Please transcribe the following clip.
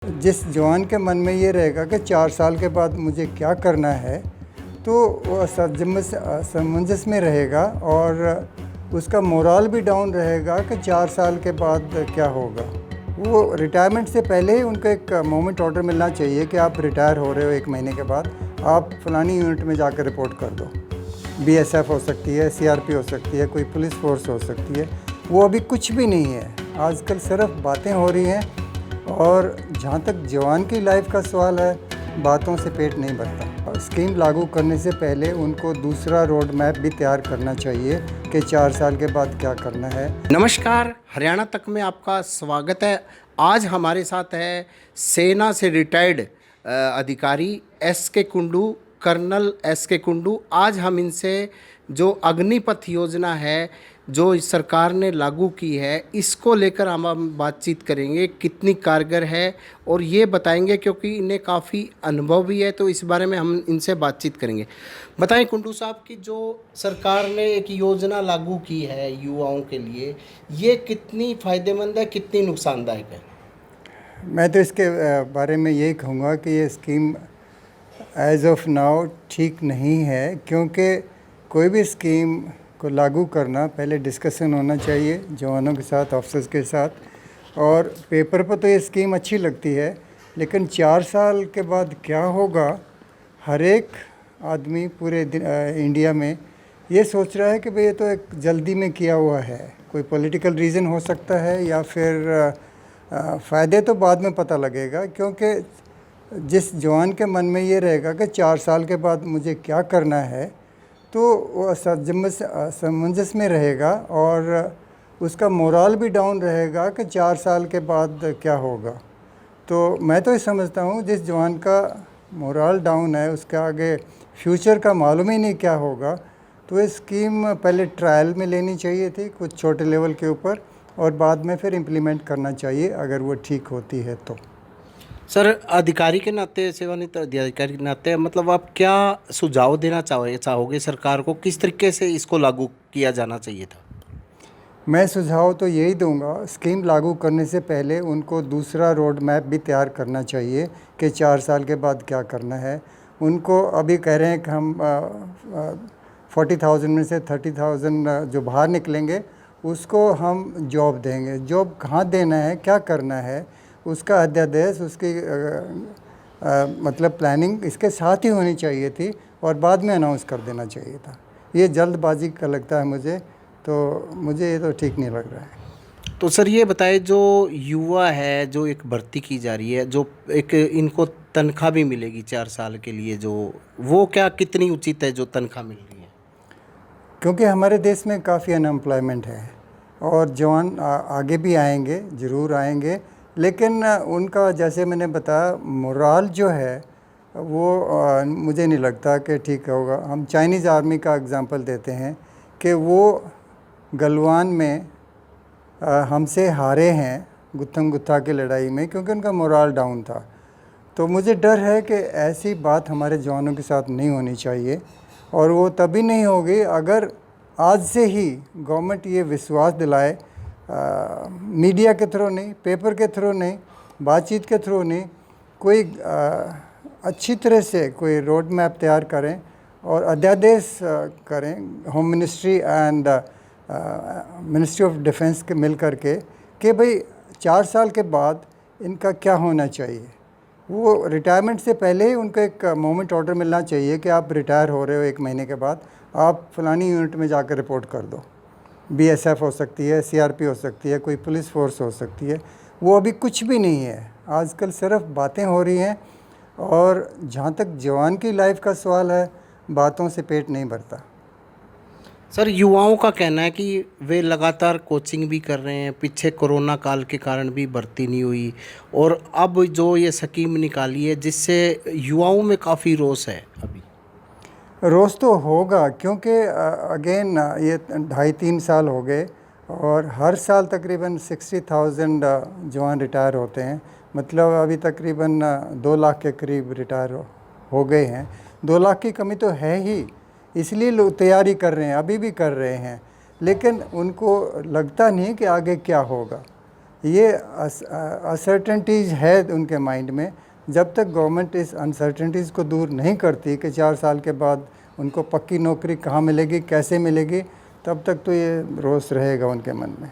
जिस जवान के मन में ये रहेगा कि 4 साल के बाद मुझे क्या करना है, तो वो असमंजस में रहेगा और उसका मोराल भी डाउन रहेगा कि 4 साल के बाद क्या होगा। वो रिटायरमेंट से पहले ही उनको एक मोमेंट ऑर्डर मिलना चाहिए कि आप रिटायर हो रहे हो 1 महीने के बाद, आप फलानी यूनिट में जाकर रिपोर्ट कर दो। बीएसएफ हो सकती है, सीआरपी हो सकती है, कोई पुलिस फोर्स हो सकती है। वो अभी कुछ भी नहीं है, आजकल सिर्फ बातें हो रही हैं। और जहाँ तक जवान की लाइफ का सवाल है, बातों से पेट नहीं भरता। और स्कीम लागू करने से पहले उनको दूसरा रोड मैप भी तैयार करना चाहिए कि 4 साल के बाद क्या करना है। नमस्कार, हरियाणा तक में आपका स्वागत है। आज हमारे साथ है सेना से रिटायर्ड अधिकारी S K. Kundu, colonel S K. Kundu. आज हम इनसे जो अग्निपथ योजना है जो इस सरकार ने लागू की है, इसको लेकर हम बातचीत करेंगे, कितनी कारगर है और ये बताएंगे, क्योंकि इन्हें काफ़ी अनुभव भी है, तो इस बारे में हम इनसे बातचीत करेंगे। बताएं कुंडू साहब कि जो सरकार ने एक योजना लागू की है युवाओं के लिए, ये कितनी फ़ायदेमंद है, कितनी नुकसानदायक है? मैं तो इसके बारे में यही कहूँगा कि ये स्कीम एज़ ऑफ नाउ ठीक नहीं है, क्योंकि कोई भी स्कीम को लागू करना पहले डिस्कशन होना चाहिए जवानों के साथ, ऑफिसर्स के साथ। और पेपर पर तो ये स्कीम अच्छी लगती है, लेकिन 4 साल के बाद क्या होगा, हर एक आदमी पूरे इंडिया में ये सोच रहा है कि भाई ये तो एक जल्दी में किया हुआ है। कोई पॉलिटिकल रीज़न हो सकता है या फिर फ़ायदे तो बाद में पता लगेगा, क्योंकि जिस जवान के मन में ये रहेगा कि 4 साल के बाद मुझे क्या करना है, तो वो असमंजस में रहेगा और उसका मोराल भी डाउन रहेगा कि 4 साल के बाद क्या होगा। तो मैं तो ये समझता हूँ जिस जवान का मोराल डाउन है, उसके आगे फ्यूचर का मालूम ही नहीं क्या होगा, तो ये स्कीम पहले ट्रायल में लेनी चाहिए थी कुछ छोटे लेवल के ऊपर, और बाद में फिर इम्प्लीमेंट करना चाहिए अगर वो ठीक होती है तो। सर, अधिकारी के नाते, सेवानिवृत्त अधिकारी के नाते, मतलब आप क्या सुझाव देना चाहोगे सरकार को, किस तरीके से इसको लागू किया जाना चाहिए था? मैं सुझाव तो यही दूंगा, स्कीम लागू करने से पहले उनको दूसरा रोड मैप भी तैयार करना चाहिए कि 4 साल के बाद क्या करना है। उनको अभी कह रहे हैं कि हम 40,000 में से 30,000 जो बाहर निकलेंगे उसको हम जॉब देंगे। जॉब कहाँ देना है, क्या करना है, उसका अध्यादेश, उसकी मतलब प्लानिंग इसके साथ ही होनी चाहिए थी और बाद में अनाउंस कर देना चाहिए था। ये जल्दबाजी का लगता है मुझे, तो मुझे ये तो ठीक नहीं लग रहा है। तो सर ये बताए, जो युवा है, जो एक भर्ती की जा रही है, जो एक इनको तनख्वाह भी मिलेगी 4 साल के लिए, जो वो क्या कितनी उचित है जो तनख्वाह मिल रही है? क्योंकि हमारे देश में काफ़ी अनएम्प्लॉयमेंट है और जवान आगे भी आएंगे, ज़रूर आएंगे, लेकिन उनका जैसे मैंने बताया मोराल जो है वो मुझे नहीं लगता कि ठीक होगा। हम चाइनीज़ आर्मी का एग्ज़ाम्पल देते हैं कि वो गलवान में हमसे हारे हैं गुत्थम गुत्था की लड़ाई में, क्योंकि उनका मोराल डाउन था। तो मुझे डर है कि ऐसी बात हमारे जवानों के साथ नहीं होनी चाहिए, और वो तभी नहीं होगी अगर आज से ही गवर्नमेंट ये विश्वास दिलाए, मीडिया के थ्रू नहीं, पेपर के थ्रू नहीं, बातचीत के थ्रू नहीं, कोई अच्छी तरह से कोई रोड मैप तैयार करें और अध्यादेश करें home ministry and ministry of defence के मिल करके कि भाई 4 साल के बाद इनका क्या होना चाहिए। वो रिटायरमेंट से पहले ही उनको एक मोमेंट ऑर्डर मिलना चाहिए कि आप रिटायर हो रहे हो 1 महीने के बाद, आप फलानी यूनिट में जाकर रिपोर्ट कर दो। बीएसएफ हो सकती है, सीआरपी हो सकती है, कोई पुलिस फोर्स हो सकती है। वो अभी कुछ भी नहीं है, आजकल सिर्फ बातें हो रही हैं। और जहाँ तक जवान की लाइफ का सवाल है, बातों से पेट नहीं भरता। सर, युवाओं का कहना है कि वे लगातार कोचिंग भी कर रहे हैं, पीछे कोरोना काल के कारण भी भर्ती नहीं हुई, और अब जो ये स्कीम निकाली है जिससे युवाओं में काफ़ी रोष है। अभी रोज़ तो होगा, क्योंकि अगेन ये 2.5-3 साल हो गए और हर साल तकरीबन 60,000 जवान रिटायर होते हैं। मतलब अभी तकरीबन 2 लाख के करीब रिटायर हो गए हैं। 2 लाख की कमी तो है ही, इसलिए लोग तैयारी कर रहे हैं, अभी भी कर रहे हैं, लेकिन उनको लगता नहीं कि आगे क्या होगा। ये अनसर्टेनिटीज़ है उनके माइंड में। जब तक गवर्नमेंट इस अनसर्टेनिटीज़ को दूर नहीं करती कि 4 साल के बाद उनको पक्की नौकरी कहाँ मिलेगी, कैसे मिलेगी, तब तक तो ये रोष रहेगा उनके मन में।